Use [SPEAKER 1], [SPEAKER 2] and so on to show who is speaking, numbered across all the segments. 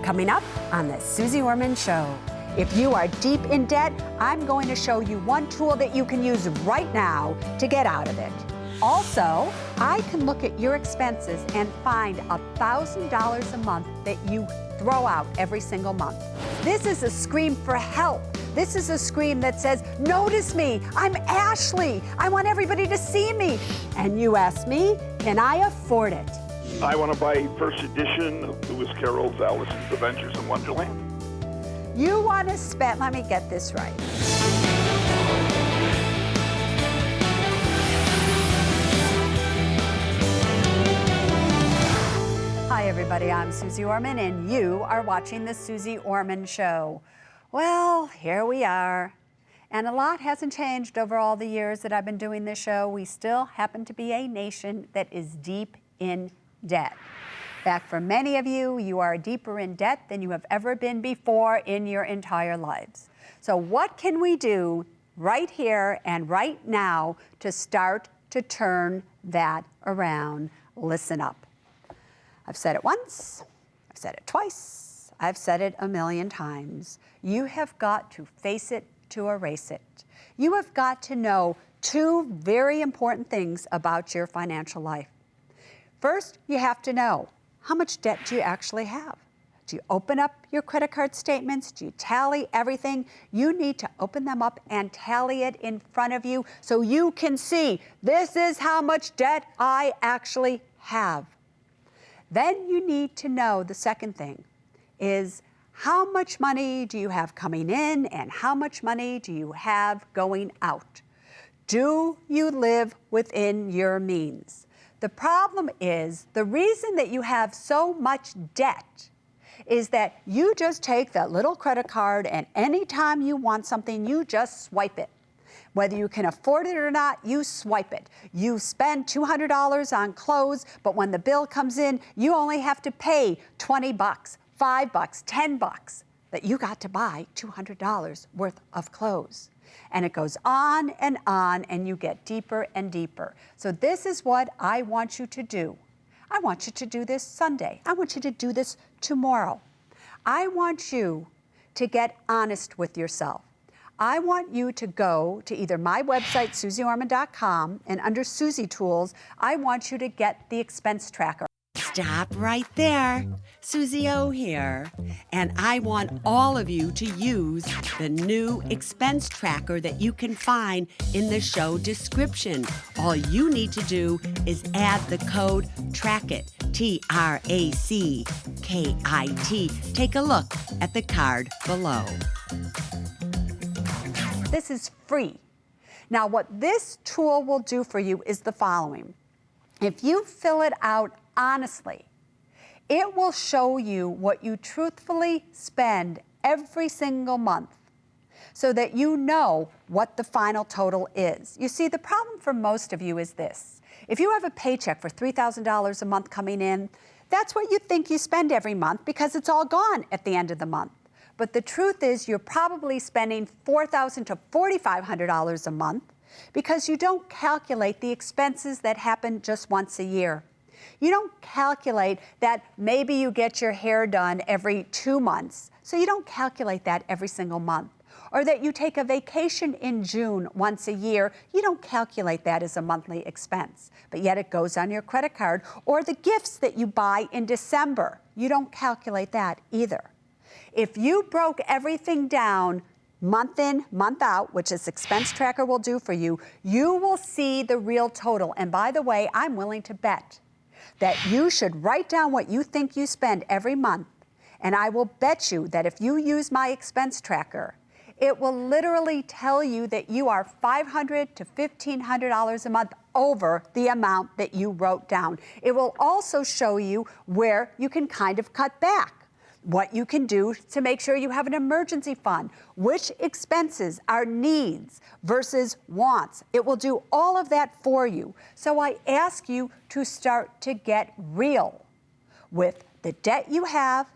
[SPEAKER 1] Coming up on the Suze Orman Show. If you are deep in debt, I'm going to show you one tool that you can use right now to get out of it. Also, I can look at your expenses and find $1,000 a month that you throw out every single month. This is a scream for help. This is a scream that says, notice me, I'm Ashleigh, I want everybody to see me. And you ask me, can I afford it?
[SPEAKER 2] I want to buy first edition of Lewis Carroll's Alice's Adventures in Wonderland.
[SPEAKER 1] You want to spend, let me get this right. Hi everybody, I'm Suze Orman and you are watching the Suze Orman Show. Well, here we are. And a lot hasn't changed over all the years that I've been doing this show. We still happen to be a nation that is deep in debt. In fact, for many of you, you are deeper in debt than you have ever been before in your entire lives. So what can we do right here and right now to start to turn that around? Listen up. I've said it once, I've said it twice, I've said it a million times. You have got to face it to erase it. You have got to know two very important things about your financial life. First, you have to know, how much debt do you actually have? Do you open up your credit card statements? Do you tally everything? You need to open them up and tally it in front of you so you can see, this is how much debt I actually have. Then you need to know the second thing is, how much money do you have coming in and how much money do you have going out? Do you live within your means? The problem is, the reason that you have so much debt is that you just take that little credit card and anytime you want something, you just swipe it. Whether you can afford it or not, you swipe it. You spend $200 on clothes, but when the bill comes in, you only have to pay $20, $5, $10, that you got to buy $200 worth of clothes. And it goes on, and you get deeper and deeper. So this is what I want you to do. I want you to do this Sunday. I want you to do this tomorrow. I want you to get honest with yourself. I want you to go to either my website, SuzeOrman.com, and under Suze Tools, I want you to get the expense tracker.
[SPEAKER 3] Stop right there. Suze O here. And I want all of you to use the new expense tracker that you can find in the show description. All you need to do is add the code TRACKIT, TRACKIT. Take a look at the card below.
[SPEAKER 1] This is free. Now, what this tool will do for you is the following. If you fill it out honestly, it will show you what you truthfully spend every single month so that you know what the final total is. You see, the problem for most of you is this. If you have a paycheck for $3,000 a month coming in, that's what you think you spend every month because it's all gone at the end of the month. But the truth is you're probably spending $4,000 to $4,500 a month because you don't calculate the expenses that happen just once a year. You don't calculate that maybe you get your hair done every 2 months, so you don't calculate that every single month. Or that you take a vacation in June once a year, you don't calculate that as a monthly expense, but yet it goes on your credit card. Or the gifts that you buy in December, you don't calculate that either. If you broke everything down month in, month out, which this expense tracker will do for you, you will see the real total. And by the way, I'm willing to bet that you should write down what you think you spend every month. And I will bet you that if you use my expense tracker, it will literally tell you that you are $500 to $1,500 a month over the amount that you wrote down. It will also show you where you can kind of cut back, what you can do to make sure you have an emergency fund, which expenses are needs versus wants. It will do all of that for you. So I ask you to start to get real with the debt you have,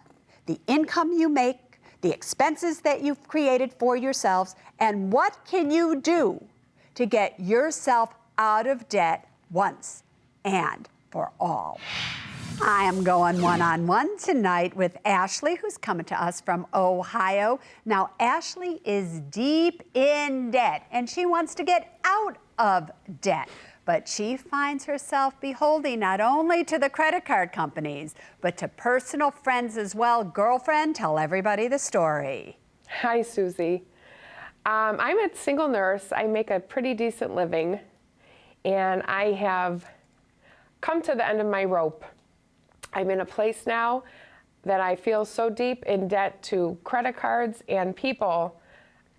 [SPEAKER 1] the income you make, the expenses that you've created for yourselves, and what can you do to get yourself out of debt once and for all. I am going one-on-one tonight with Ashleigh, who's coming to us from Ohio. Now, Ashleigh is deep in debt, and she wants to get out of debt. But she finds herself beholding not only to the credit card companies, but to personal friends as well. Girlfriend, tell everybody the story.
[SPEAKER 4] Hi, Susie. I'm a single nurse. I make a pretty decent living, and I have come to the end of my rope. I'm in a place now that I feel so deep in debt to credit cards and people,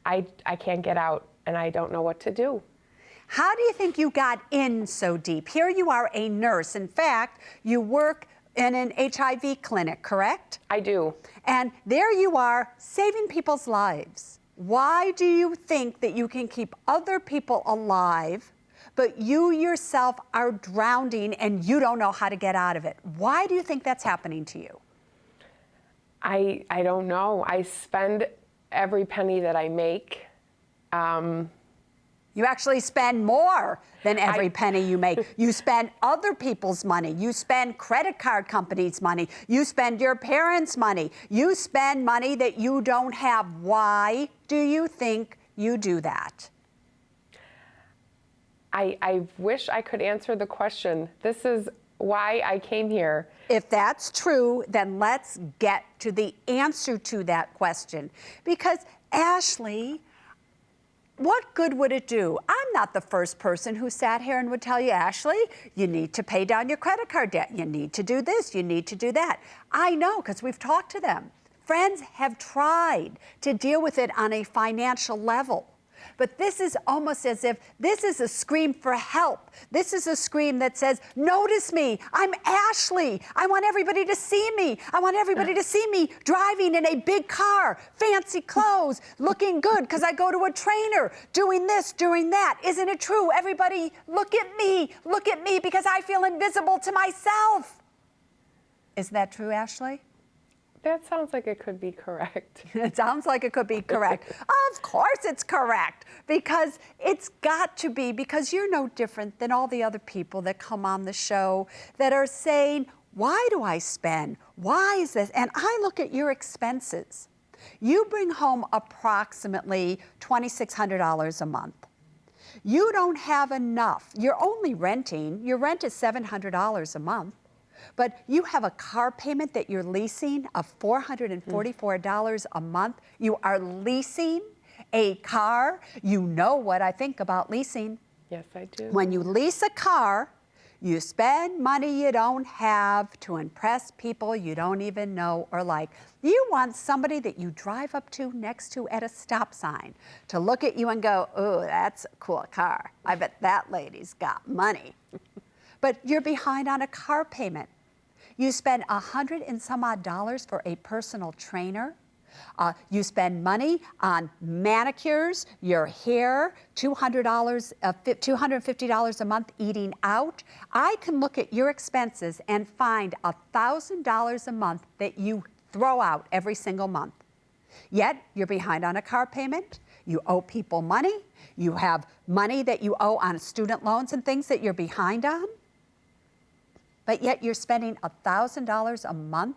[SPEAKER 4] I can't get out, and I don't know what to do.
[SPEAKER 1] How do you think you got in so deep? Here you are a nurse. In fact, you work in an HIV clinic, correct?
[SPEAKER 4] I do.
[SPEAKER 1] And there you are saving people's lives. Why do you think that you can keep other people alive, but you yourself are drowning and you don't know how to get out of it? Why do you think that's happening to you?
[SPEAKER 4] I don't know. I spend every penny that I make.
[SPEAKER 1] You actually spend more than every penny you make. You spend other people's money. You spend credit card companies' money. You spend your parents' money. You spend money that you don't have. Why do you think you do that?
[SPEAKER 4] I wish I could answer the question. This is why I came here.
[SPEAKER 1] If that's true, then let's get to the answer to that question. Because, Ashleigh, what good would it do? I'm not the first person who sat here and would tell you, Ashleigh, you need to pay down your credit card debt. You need to do this. You need to do that. I know, because we've talked to them. Friends have tried to deal with it on a financial level. But this is almost as if this is a scream for help. This is a scream that says, notice me, I'm Ashleigh. I want everybody to see me. I want everybody to see me driving in a big car, fancy clothes, looking good because I go to a trainer, doing this, doing that. Isn't it true? Everybody, look at me because I feel invisible to myself. Is that true, Ashleigh?
[SPEAKER 4] That sounds like it could be correct.
[SPEAKER 1] It sounds like it could be correct. Of course it's correct, because it's got to be, because you're no different than all the other people that come on the show that are saying, why do I spend? Why is this? And I look at your expenses. You bring home approximately $2,600 a month. You don't have enough. You're only renting. Your rent is $700 a month. But you have a car payment that you're leasing of $444 a month. You are leasing a car. You know what I think about leasing.
[SPEAKER 4] Yes, I do.
[SPEAKER 1] When you lease a car, you spend money you don't have to impress people you don't even know or like. You want somebody that you drive up to next to at a stop sign to look at you and go, oh, that's a cool car. I bet that lady's got money. But you're behind on a car payment. You spend $100 and some odd for a personal trainer. You spend money on manicures, your hair, $250 a month eating out. I can look at your expenses and find $1,000 a month that you throw out every single month. Yet you're behind on a car payment. You owe people money. You have money that you owe on student loans and things that you're behind on. But yet you're spending $1,000 a month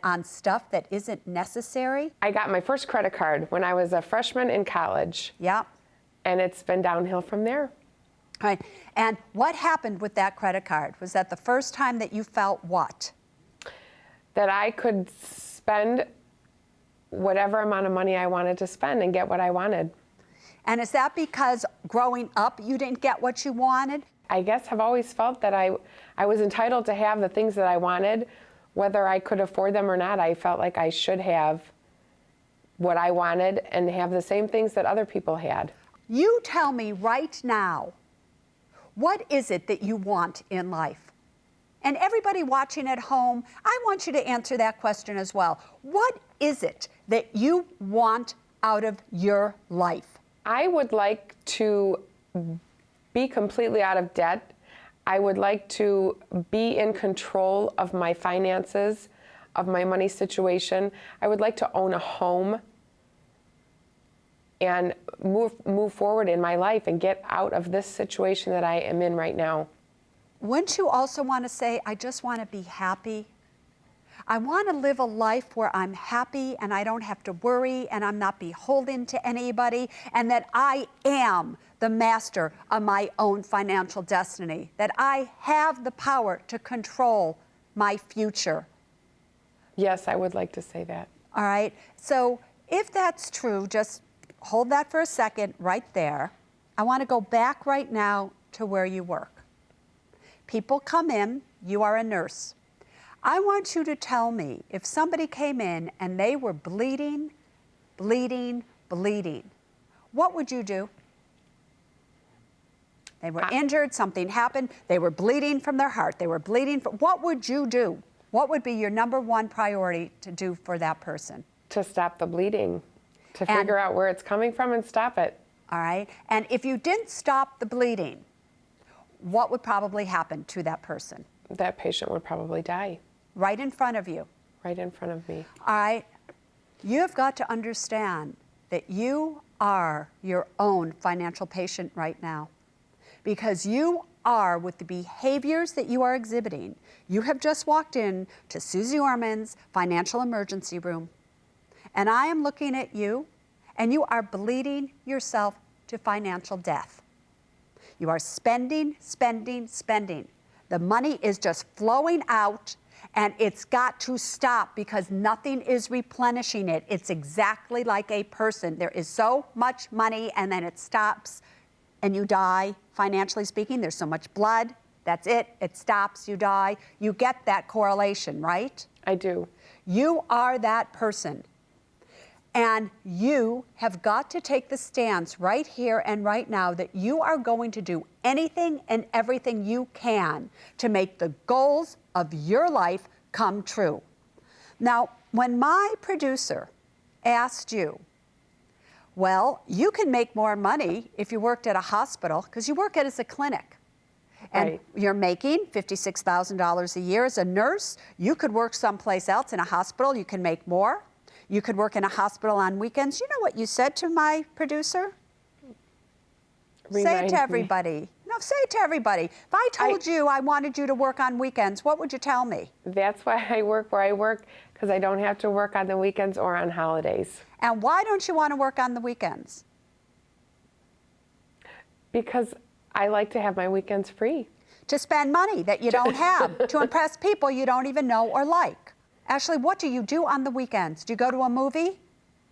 [SPEAKER 1] on stuff that isn't necessary.
[SPEAKER 4] I got my first credit card when I was a freshman in college.
[SPEAKER 1] Yeah.
[SPEAKER 4] And it's been downhill from there.
[SPEAKER 1] All right. And what happened with that credit card? Was that the first time that you felt what?
[SPEAKER 4] That I could spend whatever amount of money I wanted to spend and get what I wanted.
[SPEAKER 1] And is that because growing up you didn't get what you wanted?
[SPEAKER 4] I guess I've always felt that I was entitled to have the things that I wanted, whether I could afford them or not. I felt like I should have what I wanted and have the same things that other people had.
[SPEAKER 1] You tell me right now, what is it that you want in life? And everybody watching at home, I want you to answer that question as well. What is it that you want out of your life?
[SPEAKER 4] I would like to be completely out of debt. I would like to be in control of my finances, of my money situation. I would like to own a home and move forward in my life and get out of this situation that I am in right now.
[SPEAKER 1] wouldn't you also want to say, I just want to be happy? I want to live a life where I'm happy and I don't have to worry and I'm not beholden to anybody, and that I am the master of my own financial destiny, that I have the power to control my future.
[SPEAKER 4] Yes, I would like to say that.
[SPEAKER 1] All right, so if that's true, just hold that for a second right there. I want to go back right now to where you work. People come in, you are a nurse. I want you to tell me if somebody came in and they were bleeding, bleeding, bleeding, what would you do? They were injured, something happened, they were bleeding from their heart, they were bleeding from, what would you do? What would be your number one priority to do for that person?
[SPEAKER 4] To stop the bleeding, to figure out where it's coming from and stop it.
[SPEAKER 1] All right, and if you didn't stop the bleeding, what would probably happen to that person?
[SPEAKER 4] That patient would probably die.
[SPEAKER 1] Right in front of you.
[SPEAKER 4] Right in front of me.
[SPEAKER 1] All right, you have got to understand that you are your own financial patient right now, because you are, with the behaviors that you are exhibiting, you have just walked in to Suze Orman's financial emergency room, and I am looking at you, and you are bleeding yourself to financial death. You are spending, spending, spending. The money is just flowing out, and it's got to stop because nothing is replenishing it. It's exactly like a person. There is so much money, and then it stops, and you die, financially speaking. There's so much blood. That's it. It stops, you die. You get that correlation, right?
[SPEAKER 4] I do.
[SPEAKER 1] You are that person. And you have got to take the stance right here and right now that you are going to do anything and everything you can to make the goals of your life come true. Now, when my producer asked you, well, you can make more money if you worked at a hospital because you work at as a clinic. And
[SPEAKER 4] Right.
[SPEAKER 1] you're making $56,000 a year as a nurse. You could work someplace else in a hospital. You can make more. You could work in a hospital on weekends. You know what you said to my producer? Say it
[SPEAKER 4] Remind
[SPEAKER 1] to
[SPEAKER 4] me.
[SPEAKER 1] everybody. No, say it to everybody. If I told you I wanted you to work on weekends, what would you tell me?
[SPEAKER 4] That's why I work where I work, because I don't have to work on the weekends or on holidays.
[SPEAKER 1] And why don't you want to work on the weekends?
[SPEAKER 4] Because I like to have my weekends free.
[SPEAKER 1] To spend money that you don't have, to impress people you don't even know or like. Ashleigh, what do you do on the weekends? Do you go to a movie?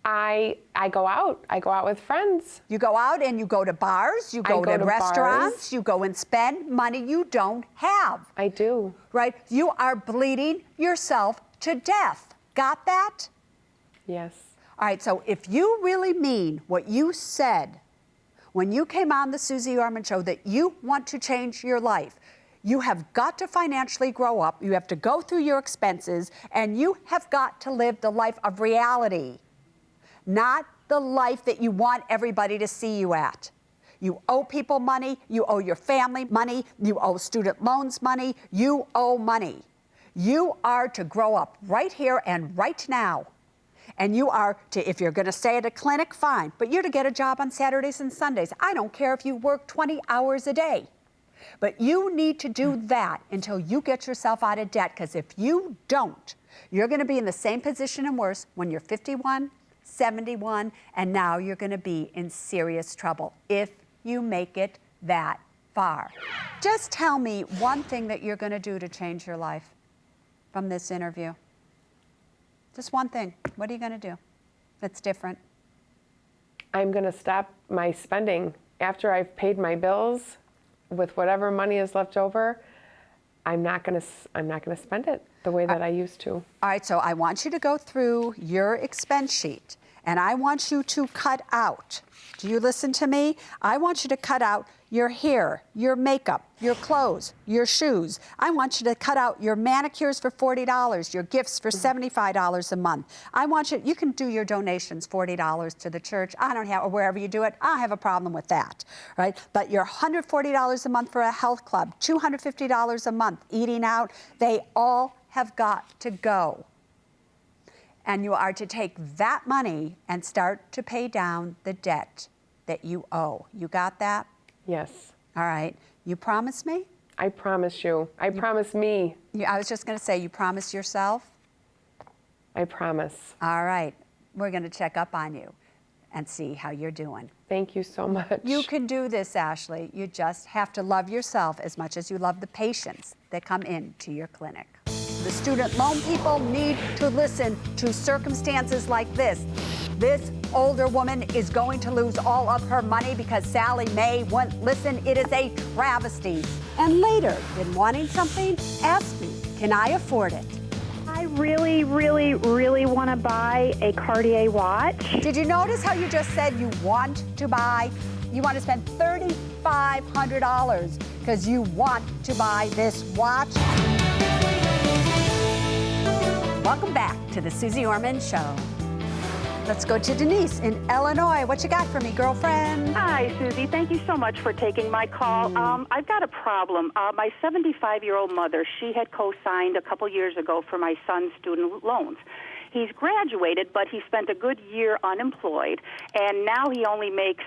[SPEAKER 4] I go out. I go out with friends.
[SPEAKER 1] You go out and you go to bars, you go to restaurants,
[SPEAKER 4] bars.
[SPEAKER 1] you go and spend money you don't have.
[SPEAKER 4] I do.
[SPEAKER 1] Right? You are bleeding yourself to death. Got that?
[SPEAKER 4] Yes.
[SPEAKER 1] All right, so if you really mean what you said when you came on the Suze Orman Show, that you want to change your life, you have got to financially grow up, you have to go through your expenses, and you have got to live the life of reality, not the life that you want everybody to see you at. You owe people money, you owe your family money, you owe student loans money, you owe money. You are to grow up right here and right now. And you are to, if you're going to stay at a clinic, fine, but you're to get a job on Saturdays and Sundays. I don't care if you work 20 hours a day. But you need to do that until you get yourself out of debt, because if you don't, you're going to be in the same position and worse when you're 51, 71, and now you're going to be in serious trouble if you make it that far. Just tell me one thing that you're going to do to change your life from this interview. Just one thing. What are you going to do that's different?
[SPEAKER 4] I'm going to stop my spending after I've paid my bills. With whatever money is left over, I'm not going to spend it the way that I used to.
[SPEAKER 1] All right, so I want you to go through your expense sheet, and I want you to cut out. Do you listen to me? I want you to cut out your hair, your makeup, your clothes, your shoes. I want you to cut out your manicures for $40, your gifts for $75 a month. I want you can do your donations, $40 to the church. I don't have, or wherever you do it, I don't have a problem with that, right? But your $140 a month for a health club, $250 a month eating out, they all have got to go. And you are to take that money and start to pay down the debt that you owe. You got that?
[SPEAKER 4] Yes.
[SPEAKER 1] All right. You promise me?
[SPEAKER 4] I promise you. I promise me.
[SPEAKER 1] I was just going to say, you promise yourself?
[SPEAKER 4] I promise.
[SPEAKER 1] All right. We're going to check up on you and see how you're doing.
[SPEAKER 4] Thank you so much.
[SPEAKER 1] You can do this, Ashleigh. You just have to love yourself as much as you love the patients that come into your clinic. The student loan people need to listen to circumstances like this. This older woman is going to lose all of her money because Sally Mae won't listen. It is a travesty. And later, in wanting something, ask me, can I afford it?
[SPEAKER 5] I really, really, really want to buy a Cartier watch.
[SPEAKER 1] Did you notice how you just said you want to buy? You want to spend $3,500 because you want to buy this watch? Welcome back to the Suze Orman Show. Let's go to Denise in Illinois. What you got for me, girlfriend?
[SPEAKER 5] Hi, Susie. Thank you so much for taking my call. I've got a problem. My 75-year-old mother, she had co-signed a couple years ago for my son's student loans. He's graduated, but he spent a good year unemployed, and now he only makes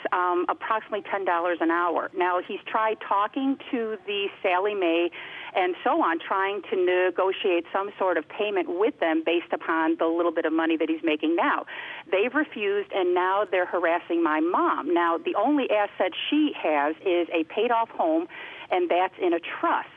[SPEAKER 5] approximately $10 an hour. Now, he's tried talking to the Sally Mae and so on, trying to negotiate some sort of payment with them based upon the little bit of money that he's making now. They've refused, and now they're harassing my mom. Now, the only asset she has is a paid-off home, and that's in a trust.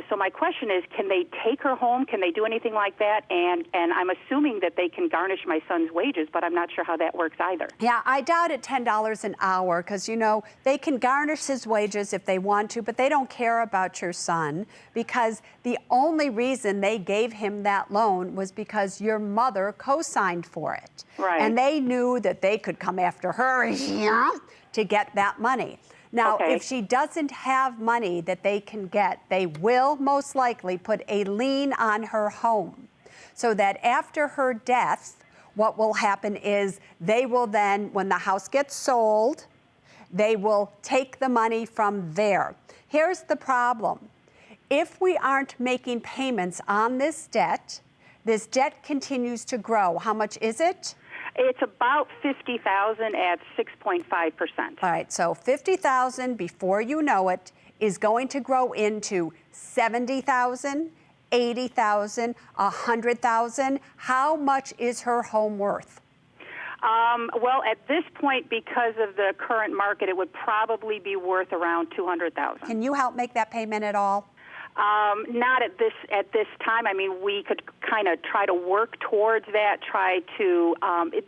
[SPEAKER 5] So my question is, can they take her home? Can they do anything like that? And I'm assuming that they can garnish my son's wages, but I'm not sure how that works either.
[SPEAKER 1] Yeah, I doubt it $10 an hour because, you know, they can garnish his wages if they want to, but they don't care about your son because the only reason they gave him that loan was because your mother co-signed for it.
[SPEAKER 5] Right.
[SPEAKER 1] And they knew that they could come after her to get that money. Now,
[SPEAKER 5] Okay.
[SPEAKER 1] if she doesn't have money that they can get, they will most likely put a lien on her home so that after her death, what will happen is they will then, when the house gets sold, they will take the money from there. Here's the problem. If we aren't making payments on this debt continues to grow. How much is it?
[SPEAKER 5] It's about $50,000 at 6.5%.
[SPEAKER 1] All right, so $50,000 before you know it is going to grow into $70,000, $80,000, $100,000. How much is her home worth?
[SPEAKER 5] Well, at this point, because of the current market, it would probably be worth around $200,000.
[SPEAKER 1] Can you help make that payment at all?
[SPEAKER 5] Not at this time. I mean, we could kind of try to work towards that,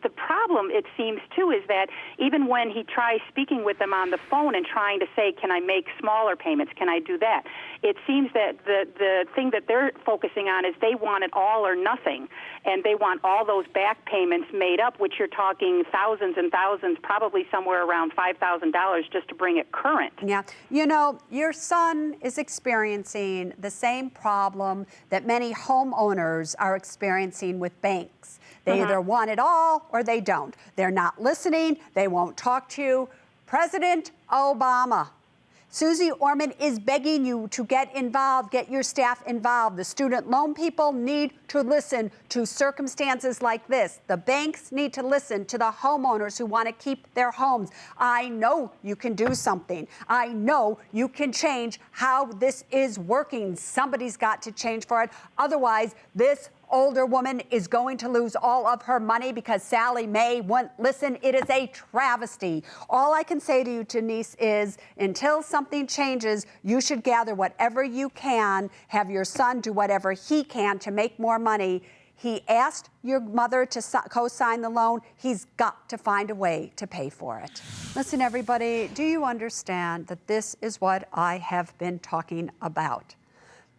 [SPEAKER 5] the problem, it seems, too, is that even when he tries speaking with them on the phone and trying to say, can I make smaller payments, can I do that, it seems that the thing that they're focusing on is they want it all or nothing, and they want all those back payments made up, which you're talking thousands and thousands, probably somewhere around $5,000 just to bring it current.
[SPEAKER 1] Yeah. You know, your son is experiencing the same problem that many homeowners are experiencing with banks. They either want it all or they don't. They're not listening. They won't talk to you. President Obama, Suze Orman is begging you to get involved, get your staff involved. The student loan people need to listen to circumstances like this. The banks need to listen to the homeowners who want to keep their homes. I know you can do something. I know you can change how this is working. Somebody's got to change for it. Otherwise, this older woman is going to lose all of her money because Sally Mae won't listen. It is a travesty. All I can say to you, Denise, is until something changes, you should gather whatever you can, have your son do whatever he can to make more money. He asked your mother to co-sign the loan. He's got to find a way to pay for it. Listen, everybody, do you understand that this is what I have been talking about?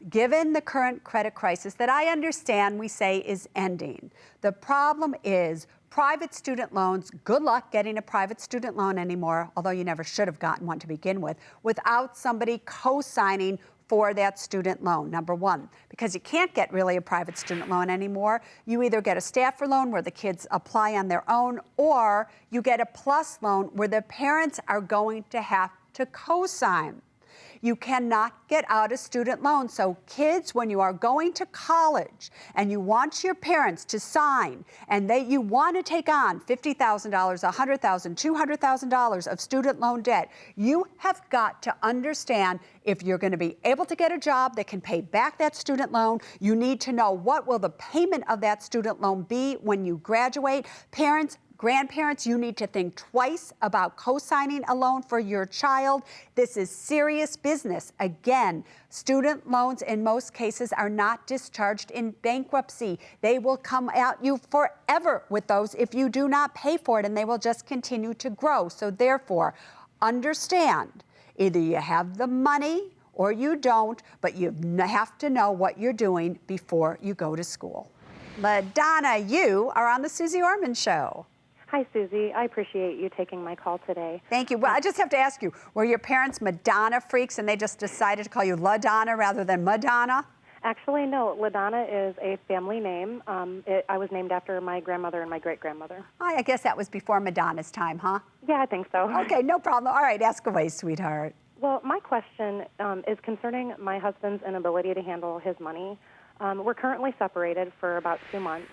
[SPEAKER 1] Given the current credit crisis that I understand we say is ending, the problem is private student loans. Good luck getting a private student loan anymore, although you never should have gotten one to begin with, without somebody co-signing for that student loan, number one. Because you can't get really a private student loan anymore. You either get a Stafford loan where the kids apply on their own, or you get a PLUS loan where the parents are going to have to co-sign. You cannot get out of student loans. So kids, when you are going to college and you want your parents to sign and you want to take on $50,000, $100,000, $200,000 of student loan debt, you have got to understand if you're going to be able to get a job that can pay back that student loan. You need to know what will the payment of that student loan be when you graduate. Parents, grandparents, you need to think twice about co-signing a loan for your child. This is serious business. Again, student loans in most cases are not discharged in bankruptcy. They will come at you forever with those if you do not pay for it, and they will just continue to grow. So therefore, understand, either you have the money or you don't, but you have to know what you're doing before you go to school. Madonna, you are on the Suze Orman Show.
[SPEAKER 6] Hi, Susie. I appreciate you taking my call today.
[SPEAKER 1] Thank you. Well, I just have to ask you, were your parents Madonna freaks and they just decided to call you LaDonna rather than Madonna?
[SPEAKER 6] Actually, no. LaDonna is a family name. I was named after my grandmother and my great-grandmother.
[SPEAKER 1] I guess that was before Madonna's time, huh?
[SPEAKER 6] Yeah, I think so.
[SPEAKER 1] Okay, no problem. All right, ask away, sweetheart.
[SPEAKER 6] Well, my question is concerning my husband's inability to handle his money. We're currently separated for about 2 months,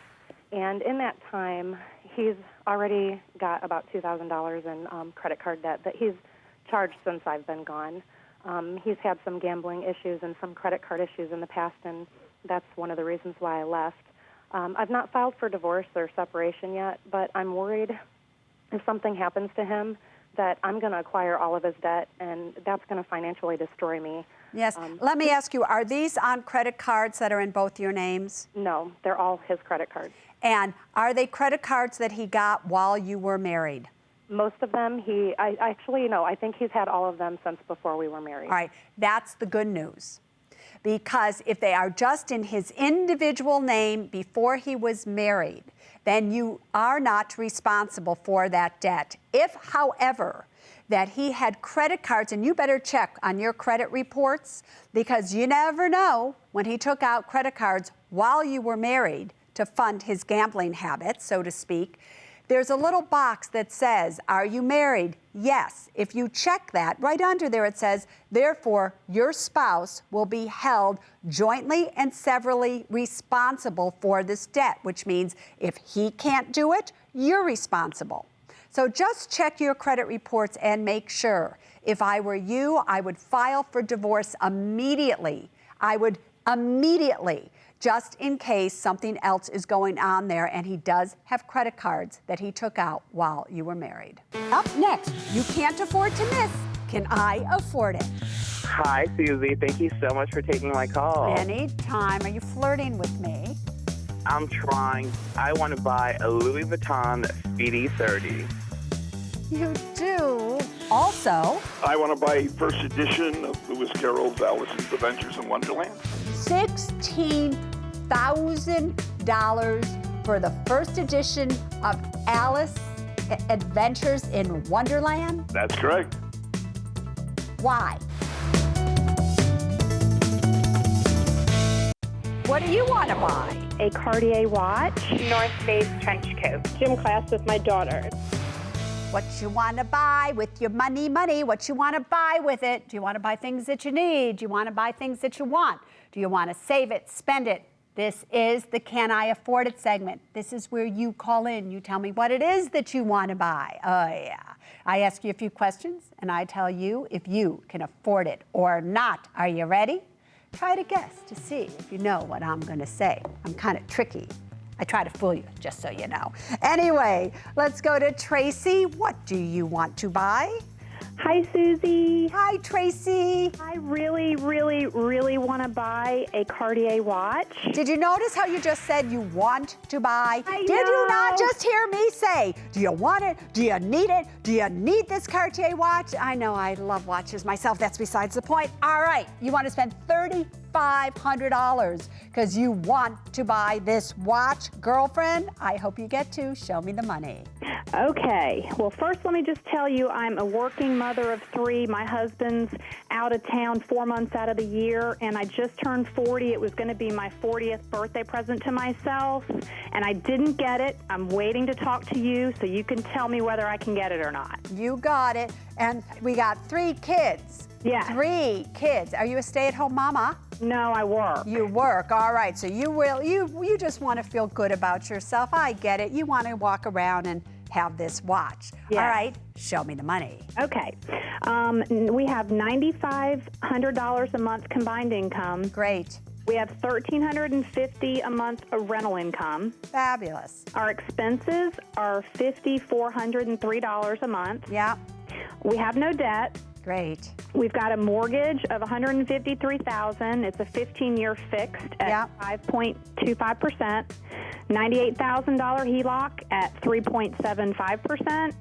[SPEAKER 6] and in that time, he's already got about $2,000 in credit card debt that he's charged since I've been gone. He's had some gambling issues and some credit card issues in the past, and that's one of the reasons why I left. I've not filed for divorce or separation yet, but I'm worried if something happens to him that I'm going to acquire all of his debt, and that's going to financially destroy me.
[SPEAKER 1] Yes. Let me ask you, are these on credit cards that are in both your names?
[SPEAKER 6] No, they're all his credit cards.
[SPEAKER 1] And are they credit cards that he got while you were married?
[SPEAKER 6] Most of them, I think he's had all of them since before we were married.
[SPEAKER 1] All right, that's the good news. Because if they are just in his individual name before he was married, then you are not responsible for that debt. If, however, that he had credit cards, and you better check on your credit reports, because you never know when he took out credit cards while you were married to fund his gambling habits, so to speak. There's a little box that says, are you married? Yes. If you check that, right under there it says, therefore, your spouse will be held jointly and severally responsible for this debt, which means if he can't do it, you're responsible. So just check your credit reports and make sure. If I were you, I would file for divorce immediately. I would immediately, just in case something else is going on there, and he does have credit cards that he took out while you were married. Up next, you can't afford to miss. Can I afford it?
[SPEAKER 7] Hi, Susie. Thank you so much for taking my call.
[SPEAKER 1] Anytime. Are you flirting with me?
[SPEAKER 7] I'm trying. I want to buy a Louis Vuitton Speedy 30.
[SPEAKER 1] You do. Also,
[SPEAKER 2] I want to buy first edition of Lewis Carroll's Alice's Adventures in Wonderland.
[SPEAKER 1] $16,000 for the first edition of Alice Adventures in Wonderland?
[SPEAKER 2] That's correct.
[SPEAKER 1] Why? What do you want to buy?
[SPEAKER 8] A Cartier watch,
[SPEAKER 9] North Face trench coat,
[SPEAKER 8] gym class with my daughter.
[SPEAKER 1] What you want to buy with your money, what you want to buy with it. Do you want to buy things that you need? Do you want to buy things that you want? Do you want to save it, spend it? This is the Can I Afford It segment. This is where you call in. You tell me what it is that you want to buy. Oh, yeah. I ask you a few questions, and I tell you if you can afford it or not. Are you ready? Try to guess to see if you know what I'm going to say. I'm kind of tricky. I try to fool you, just so you know. Anyway, let's go to Tracy. What do you want to buy?
[SPEAKER 8] Hi, Susie.
[SPEAKER 1] Hi, Tracy.
[SPEAKER 8] I really want to buy a Cartier watch.
[SPEAKER 1] Did you notice how you just said you want to buy?
[SPEAKER 8] I
[SPEAKER 1] Did you
[SPEAKER 8] know.
[SPEAKER 1] not just hear me say, do you want it? Do you need it? Do you need this Cartier watch? I know I love watches myself. That's besides the point. All right, you want to spend $3,500 because you want to buy this watch. Girlfriend, I hope you get to. Show me the money.
[SPEAKER 8] Okay. Well, first, let me just tell you, I'm a working mother of 3. My husband's out of town 4 months out of the year, and I just turned 40. It was going to be my 40th birthday present to myself, and I didn't get it. I'm waiting to talk to you so you can tell me whether I can get it or not.
[SPEAKER 1] You got it. And we got 3 kids.
[SPEAKER 8] Yes.
[SPEAKER 1] 3 kids. Are you a stay-at-home mama?
[SPEAKER 8] No, I work.
[SPEAKER 1] You work, all right. So you just want to feel good about yourself. I get it. You want to walk around and have this watch.
[SPEAKER 8] Yes.
[SPEAKER 1] All right, show me the money.
[SPEAKER 8] Okay. We have $9,500 a month combined income.
[SPEAKER 1] Great.
[SPEAKER 8] We have $1,350 a month of rental income.
[SPEAKER 1] Fabulous.
[SPEAKER 8] Our expenses are $5,403 a month.
[SPEAKER 1] Yeah.
[SPEAKER 8] We have no debt.
[SPEAKER 1] Great.
[SPEAKER 8] We've got a mortgage of $153,000. It's a 15-year fixed at 5.25%. $98,000 HELOC at 3.75%.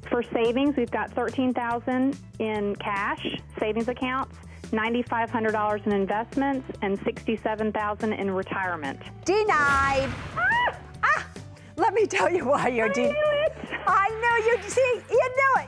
[SPEAKER 8] For savings, we've got $13,000 in cash savings accounts, $9,500 in investments, and $67,000 in retirement.
[SPEAKER 1] Denied. Let me tell you why you're denied. I know you. See, you know it.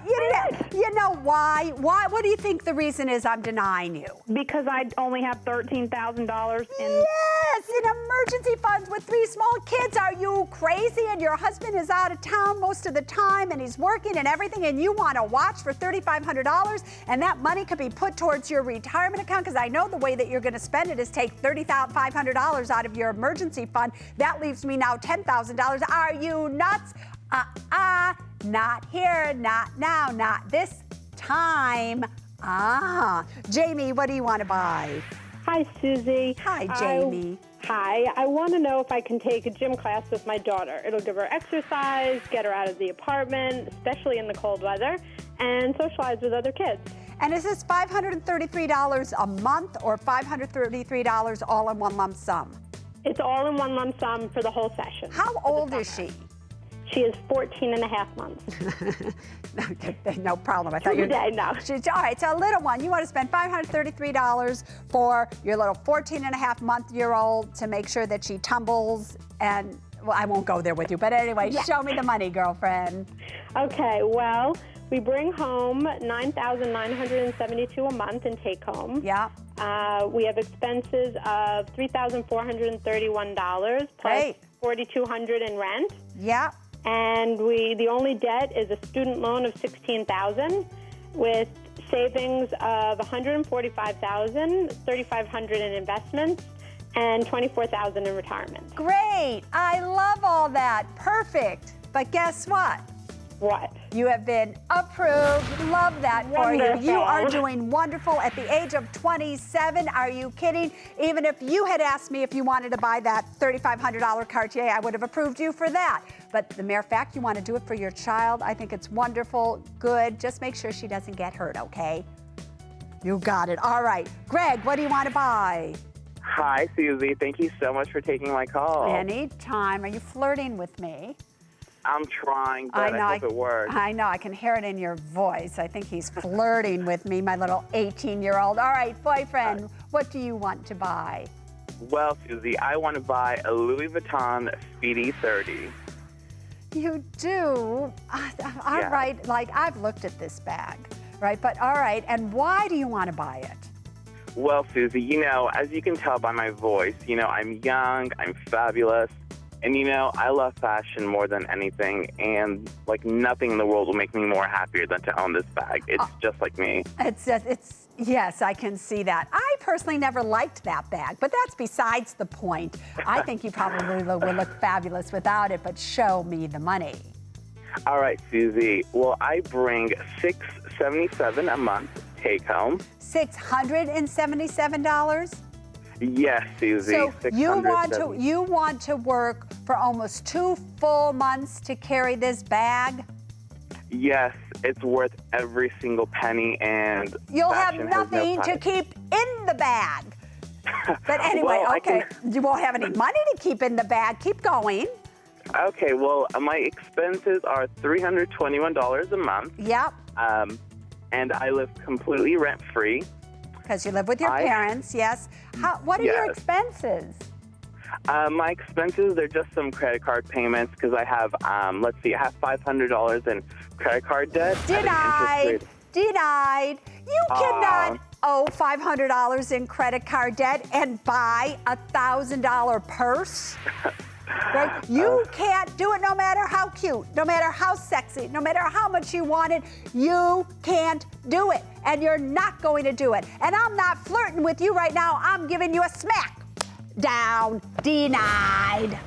[SPEAKER 1] You know why? Why? What do you think the reason is I'm denying you?
[SPEAKER 8] Because I only have $13,000 in.
[SPEAKER 1] Yes, in emergency funds with 3 small kids. Are you crazy? And your husband is out of town most of the time, and he's working and everything, and you want to watch for $3,500, and that money could be put towards your retirement account. Because I know the way that you're going to spend it is take $30,500 out of your emergency fund. That leaves me now $10,000. Are you nuts? Not here, not now, not this time. Jamie, what do you want to buy?
[SPEAKER 10] Hi, Susie.
[SPEAKER 1] Hi, Jamie.
[SPEAKER 10] Hi. I want to know if I can take a gym class with my daughter. It'll give her exercise, get her out of the apartment, especially in the cold weather, and socialize with other kids.
[SPEAKER 1] And is this $533 a month or $533 all in one lump sum?
[SPEAKER 10] It's all in one lump sum for the whole session.
[SPEAKER 1] How old is she?
[SPEAKER 10] She is 14 and a half months.
[SPEAKER 1] No problem. I thought
[SPEAKER 10] you were no.
[SPEAKER 1] She's, all right, so a little one. You want to spend $533 for your little 14 and a half year old to make sure that she tumbles and, well, I won't go there with you. But anyway, show me the money, girlfriend.
[SPEAKER 10] Okay, well, we bring home $9,972 a month in take home.
[SPEAKER 1] Yeah.
[SPEAKER 10] We have expenses of $3,431 plus $4,200 in rent.
[SPEAKER 1] Yeah.
[SPEAKER 10] And the only debt is a student loan of $16,000 with savings of $145,000, $3,500 in investments, and $24,000 in retirement.
[SPEAKER 1] Great. I love all that. Perfect. But guess what?
[SPEAKER 10] What?
[SPEAKER 1] You have been approved. Love that for you. You are doing wonderful at the age of 27. Are you kidding? Even if you had asked me if you wanted to buy that $3,500 Cartier, I would have approved you for that. But the mere fact you want to do it for your child, I think it's wonderful, good. Just make sure she doesn't get hurt, okay? You got it. All right. Greg, what do you want to buy?
[SPEAKER 7] Hi, Susie. Thank you so much for taking my call.
[SPEAKER 1] Anytime. Are you flirting with me?
[SPEAKER 7] I'm trying, but I hope it works.
[SPEAKER 1] I know. I can hear it in your voice. I think he's flirting with me, my little 18-year-old. All right, boyfriend, what do you want to buy?
[SPEAKER 7] Well, Susie, I want to buy a Louis Vuitton Speedy 30.
[SPEAKER 1] You do? All right. Like, I've looked at this bag, right? But all right. And why do you want to buy it?
[SPEAKER 7] Well, Susie, as you can tell by my voice, I'm young, I'm fabulous. And, I love fashion more than anything, and, nothing in the world will make me more happier than to own this bag. It's just like me.
[SPEAKER 1] Yes, I can see that. I personally never liked that bag, but that's besides the point. I think you probably will look fabulous without it, but show me the money.
[SPEAKER 7] All right, Susie. Well, I bring $677 a month take home.
[SPEAKER 1] $677?
[SPEAKER 7] Yes, Susie.
[SPEAKER 1] So you want to work for almost 2 full months to carry this bag?
[SPEAKER 7] Yes, it's worth every single penny, and
[SPEAKER 1] you'll have nothing to keep in the bag. But anyway,
[SPEAKER 7] well,
[SPEAKER 1] you won't have any money to keep in the bag. Keep going.
[SPEAKER 7] Okay, well, my expenses are $321 a month.
[SPEAKER 1] Yep.
[SPEAKER 7] And I live completely rent-free.
[SPEAKER 1] Because you live with your parents, yes. What are your expenses?
[SPEAKER 7] My expenses, they're just some credit card payments because I have, I have $500 in credit card debt.
[SPEAKER 1] Denied. You cannot owe $500 in credit card debt and buy a $1,000 purse. Right? You can't do it no matter how cute, no matter how sexy, no matter how much you want it. You can't do it. And you're not going to do it. And I'm not flirting with you right now. I'm giving you a smack. Down, denied.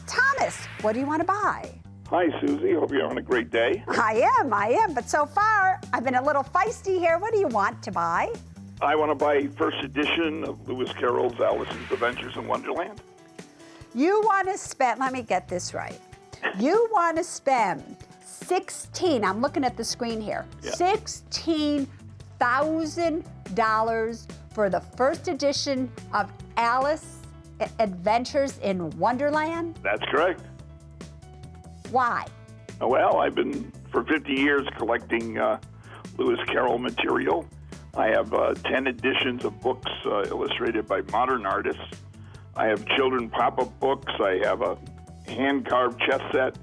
[SPEAKER 1] Thomas, what do you want to buy?
[SPEAKER 2] Hi, Susie. Hope you're having a great day.
[SPEAKER 1] I am. But so far, I've been a little feisty here. What do you want to buy?
[SPEAKER 2] I want to buy first edition of Lewis Carroll's Alice's Adventures in Wonderland.
[SPEAKER 1] You want to spend, let me get this right. You want to spend I'm looking at the screen here,
[SPEAKER 2] Yeah.
[SPEAKER 1] $16,000 for the first edition of Alice Adventures in Wonderland?
[SPEAKER 2] That's correct.
[SPEAKER 1] Why?
[SPEAKER 2] Well, I've been for 50 years collecting Lewis Carroll material. I have 10 editions of books illustrated by modern artists. I have children pop-up books. I have a hand-carved chess set.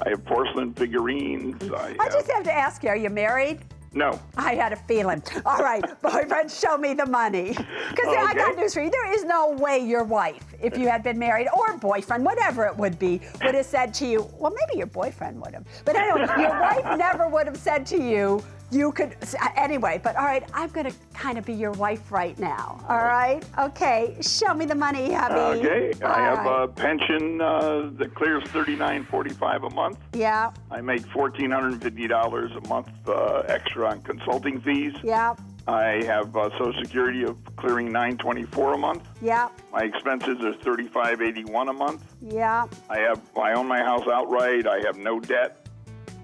[SPEAKER 2] I have porcelain figurines.
[SPEAKER 1] I just have to ask you, are you married?
[SPEAKER 2] No.
[SPEAKER 1] I had a feeling. All right, boyfriend, show me the money. Because I got news for you. There is no way your wife, if you had been married, or boyfriend, whatever it would be, would have said to you, well, maybe your boyfriend would have. But anyway, your wife never would have said to you, you could, anyway, but all right, I'm going to kind of be your wife right now, all right? Okay, show me the money, hubby.
[SPEAKER 2] Okay, I have a pension that clears $39.45 a month.
[SPEAKER 1] Yeah.
[SPEAKER 2] I make $1,450 a month extra on consulting fees.
[SPEAKER 1] Yeah.
[SPEAKER 2] I have Social Security of clearing $924 a month.
[SPEAKER 1] Yeah.
[SPEAKER 2] My expenses are $35.81 a month.
[SPEAKER 1] Yeah.
[SPEAKER 2] I own my house outright. I have no debt.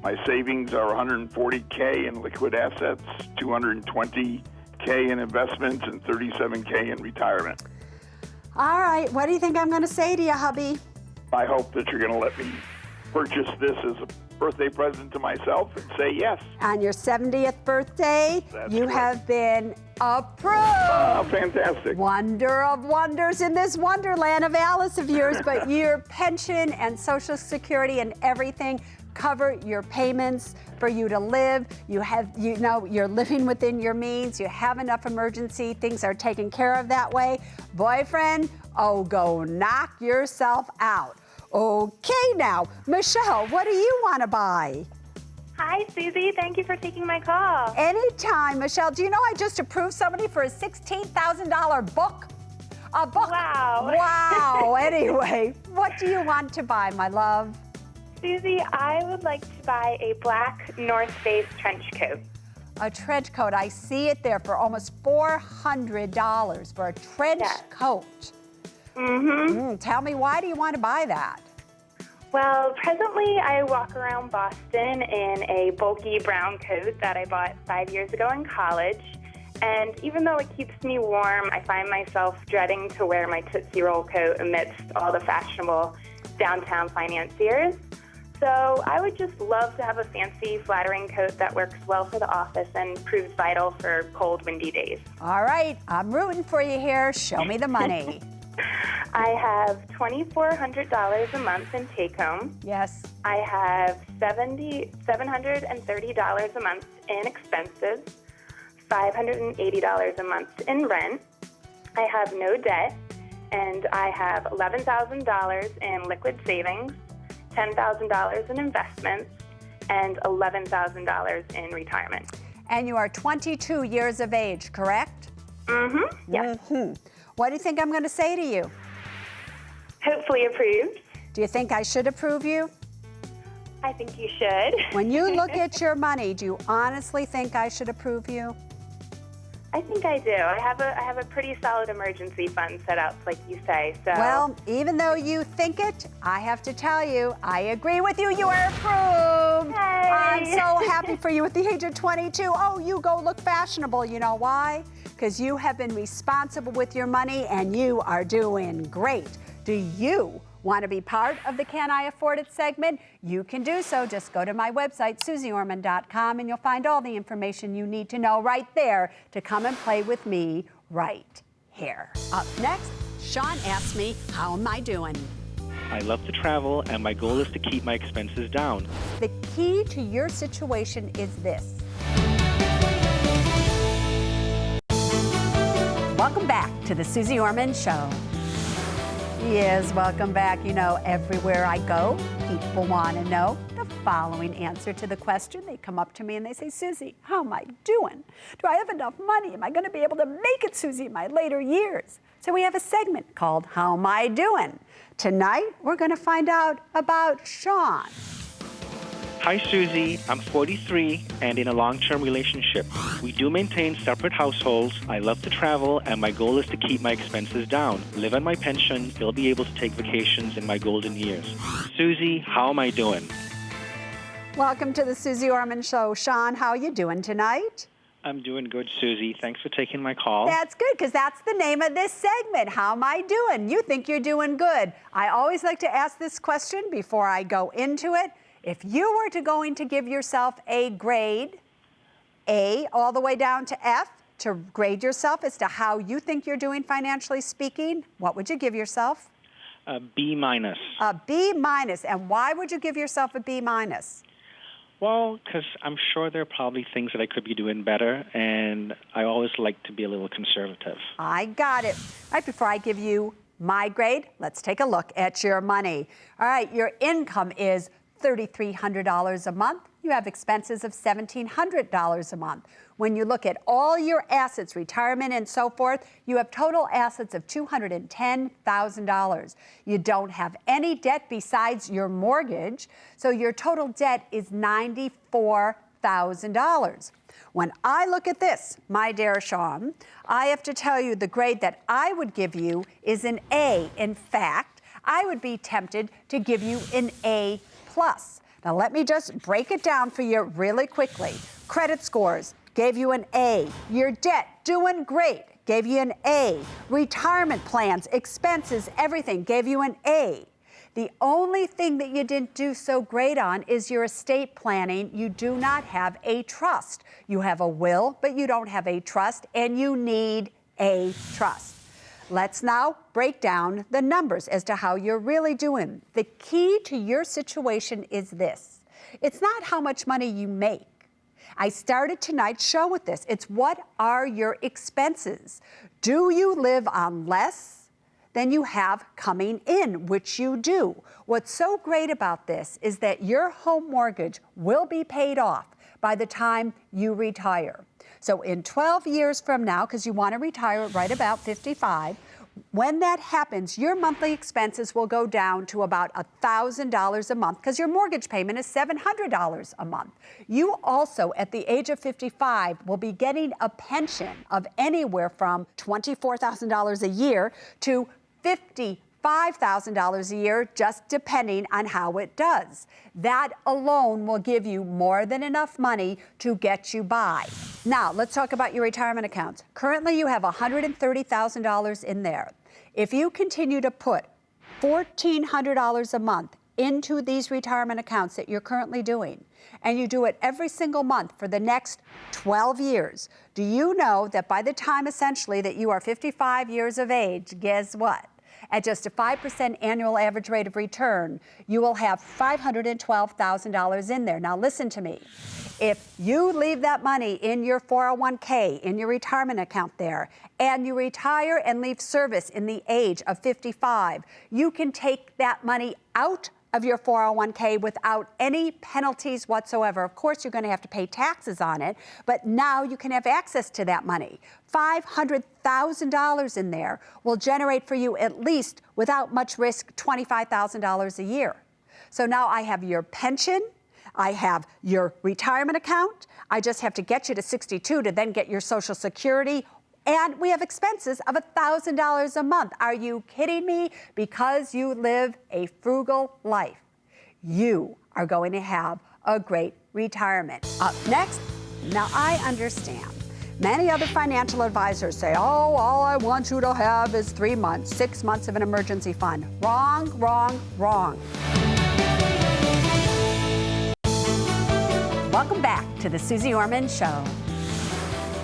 [SPEAKER 2] My savings are $140K in liquid assets, $220K in investments, and $37K in retirement.
[SPEAKER 1] All right, what do you think I'm going to say to you, hubby?
[SPEAKER 2] I hope that you're going to let me purchase this as a birthday present to myself and say yes.
[SPEAKER 1] On your 70th birthday,
[SPEAKER 2] That's
[SPEAKER 1] you
[SPEAKER 2] correct.
[SPEAKER 1] have been approved.
[SPEAKER 2] Oh, fantastic.
[SPEAKER 1] Wonder of wonders in this wonderland of Alice of yours, but your pension and Social Security and everything cover your payments for you to live. You're living within your means. You have enough emergency. Things are taken care of that way. Boyfriend, go knock yourself out. Okay, now, Michelle, what do you want to buy?
[SPEAKER 9] Hi, Susie. Thank you for taking my call.
[SPEAKER 1] Anytime, Michelle. Do you know I just approved somebody for a $16,000 book? A book.
[SPEAKER 9] Wow.
[SPEAKER 1] Wow. Anyway, what do you want to buy, my love?
[SPEAKER 9] Susie, I would like to buy a black North Face trench coat.
[SPEAKER 1] A trench coat. I see it there for almost $400 for a trench coat.
[SPEAKER 9] Mm-hmm.
[SPEAKER 1] Tell me, why do you want to buy that?
[SPEAKER 9] Well, presently I walk around Boston in a bulky brown coat that I bought 5 years ago in college. And even though it keeps me warm, I find myself dreading to wear my Tootsie Roll coat amidst all the fashionable downtown financiers. So I would just love to have a fancy, flattering coat that works well for the office and proves vital for cold, windy days.
[SPEAKER 1] All right, I'm rooting for you here. Show me the money.
[SPEAKER 9] I have $2,400 a month in take-home.
[SPEAKER 1] Yes.
[SPEAKER 9] I have $730 a month in expenses, $580 a month in rent. I have no debt, and I have $11,000 in liquid savings, $10,000 in investments, and $11,000 in retirement.
[SPEAKER 1] And you are 22 years of age, correct?
[SPEAKER 9] Mm-hmm. Yes.
[SPEAKER 1] Mm-hmm. What do you think I'm going to say to you?
[SPEAKER 9] Hopefully approved.
[SPEAKER 1] Do you think I should approve you?
[SPEAKER 9] I think you should.
[SPEAKER 1] When you look at your money, do you honestly think I should approve you?
[SPEAKER 9] I think I do. I have a pretty solid emergency fund set up, like you say. So.
[SPEAKER 1] Well, even though you think it, I have to tell you, I agree with you. You are approved.
[SPEAKER 9] Hey.
[SPEAKER 1] I'm so happy for you at the age of 22. Oh, you go look fashionable. You know why? Because you have been responsible with your money and you are doing great. Do you want to be part of the Can I Afford It segment? You can do so. Just go to my website, SuzieOrman.com, and you'll find all the information you need to know right there to come and play with me right here. Up next, Sean asked me, how am I doing?
[SPEAKER 11] I love to travel, and my goal is to keep my expenses down.
[SPEAKER 1] The key to your situation is this. Welcome back to the Suze Orman Show. Yes, welcome back. You know, everywhere I go, people want to know the following answer to the question. They come up to me and they say, Suze, how am I doing? Do I have enough money? Am I going to be able to make it, Suze, in my later years? So we have a segment called How Am I Doing? Tonight, we're going to find out about Sean.
[SPEAKER 11] Hi, Susie. I'm 43 and in a long-term relationship. We do maintain separate households. I love to travel, and my goal is to keep my expenses down, live on my pension, still be able to take vacations in my golden years. Susie, how am I doing?
[SPEAKER 1] Welcome to the Suze Orman Show. Sean, how are you doing tonight?
[SPEAKER 11] I'm doing good, Susie. Thanks for taking my call.
[SPEAKER 1] That's good, because that's the name of this segment. How am I doing? You think you're doing good. I always like to ask this question before I go into it. If you were going to give yourself a grade, A all the way down to F, to grade yourself as to how you think you're doing financially speaking, what would you give yourself?
[SPEAKER 11] A B minus.
[SPEAKER 1] A B minus. And why would you give yourself a B minus?
[SPEAKER 11] Well, because I'm sure there are probably things that I could be doing better, and I always like to be a little conservative.
[SPEAKER 1] I got it. Right before I give you my grade, let's take a look at your money. All right, your income is $3,300 a month. You have expenses of $1,700 a month. When you look at all your assets, retirement and so forth, you have total assets of $210,000. You don't have any debt besides your mortgage, so your total debt is $94,000. When I look at this, my dear Sean, I have to tell you the grade that I would give you is an A. In fact, I would be tempted to give you an A+. Now let me just break it down for you really quickly. Credit scores gave you an A. Your debt, doing great, gave you an A. Retirement plans, expenses, everything gave you an A. The only thing that you didn't do so great on is your estate planning. You do not have a trust. You have a will, but you don't have a trust, and you need a trust. Let's now break down the numbers as to how you're really doing. The key to your situation is this. It's not how much money you make. I started tonight's show with this. It's what are your expenses? Do you live on less than you have coming in, which you do? What's so great about this is that your home mortgage will be paid off by the time you retire. So in 12 years from now, because you want to retire right about 55, when that happens, your monthly expenses will go down to about $1,000 a month because your mortgage payment is $700 a month. You also, at the age of 55, will be getting a pension of anywhere from $24,000 a year to $55,000 a year, just depending on how it does. That alone will give you more than enough money to get you by. Now, let's talk about your retirement accounts. Currently, you have $130,000 in there. If you continue to put $1,400 a month into these retirement accounts that you're currently doing, and you do it every single month for the next 12 years, do you know that by the time essentially that you are 55 years of age, guess what? At just a 5% annual average rate of return, you will have $512,000 in there. Now listen to me. If you leave that money in your 401k, in your retirement account there, and you retire and leave service in the age of 55, you can take that money out of your 401k without any penalties whatsoever. Of course, you're going to have to pay taxes on it, but now you can have access to that money. $500,000 in there will generate for you at least, without much risk, $25,000 a year. So now I have your pension, I have your retirement account, I just have to get you to 62 to then get your Social Security, and we have expenses of $1,000 a month. Are you kidding me? Because you live a frugal life, you are going to have a great retirement. Up next, now I understand. Many other financial advisors say, oh, all I want you to have is 3 months, 6 months of an emergency fund. Wrong, wrong, wrong. Welcome back to the Suze Orman Show.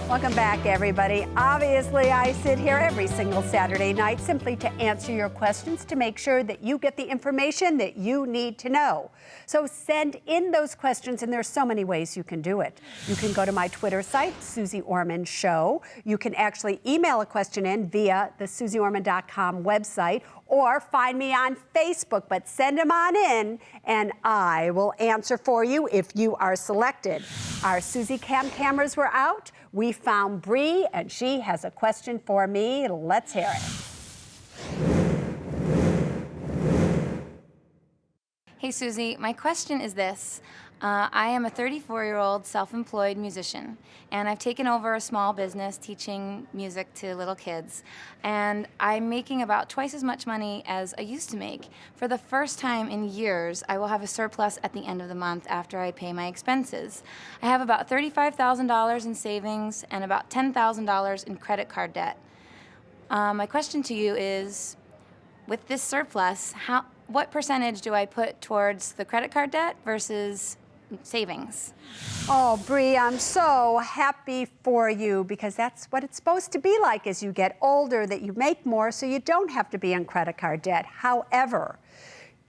[SPEAKER 1] Welcome back, everybody. Obviously, I sit here every single Saturday night simply to answer your questions to make sure that you get the information that you need to know. So send in those questions, and there's so many ways you can do it. You can go to my Twitter site, Suze Orman Show. You can actually email a question in via the SuzeOrman.com website, or find me on Facebook, but send them on in and I will answer for you if you are selected. Our Susie Cam cameras were out. We found Bree and she has a question for me. Let's hear it.
[SPEAKER 12] Hey Susie, my question is this. I am a 34-year-old self-employed musician, and I've taken over a small business teaching music to little kids, and I'm making about twice as much money as I used to make. For the first time in years, I will have a surplus at the end of the month after I pay my expenses. I have about $35,000 in savings and about $10,000 in credit card debt. My question to you is, with this surplus, what percentage do I put towards the credit card debt versus savings?
[SPEAKER 1] Oh, Bree, I'm so happy for you because that's what it's supposed to be like as you get older, that you make more so you don't have to be in credit card debt. However,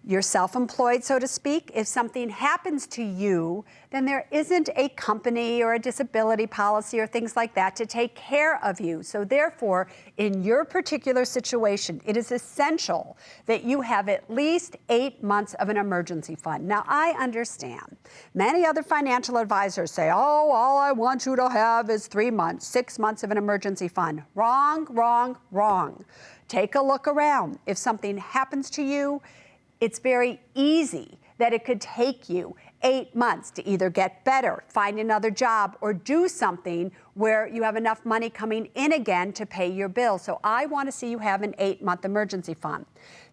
[SPEAKER 1] you're self-employed, so to speak. If something happens to you, then there isn't a company or a disability policy or things like that to take care of you. So therefore, in your particular situation, it is essential that you have at least 8 months of an emergency fund. Now, I understand. Many other financial advisors say, oh, all I want you to have is 3 months, 6 months of an emergency fund. Wrong, wrong, wrong. Take a look around. If something happens to you, it's very easy that it could take you 8 months to either get better, find another job, or do something where you have enough money coming in again to pay your bills. So I want to see you have an 8-month emergency fund.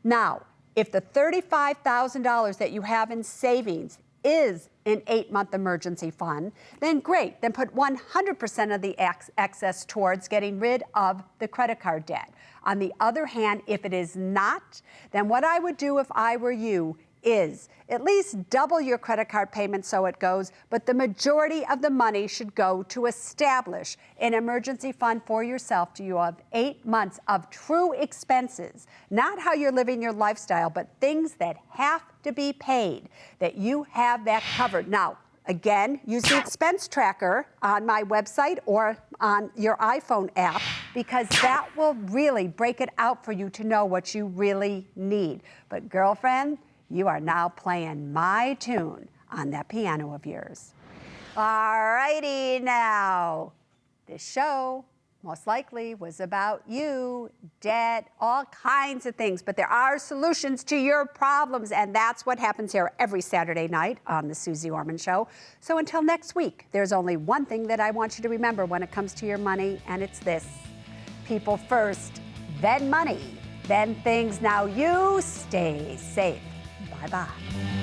[SPEAKER 1] Now, if the $35,000 that you have in savings is an 8-month emergency fund, then great. Then put 100% of the excess towards getting rid of the credit card debt. On the other hand, if it is not, then what I would do if I were you is at least double your credit card payment so it goes, but the majority of the money should go to establish an emergency fund for yourself. So you have 8 months of true expenses, not how you're living your lifestyle, but things that have to be paid, that you have that covered. Now, again, use the expense tracker on my website or on your iPhone app because that will really break it out for you to know what you really need. But girlfriend, you are now playing my tune on that piano of yours. All righty now. This show most likely was about you, debt, all kinds of things, but there are solutions to your problems, and that's what happens here every Saturday night on the Suze Orman Show. So until next week, there's only one thing that I want you to remember when it comes to your money, and it's this: people first, then money, then things. Now you stay safe. Bye-bye.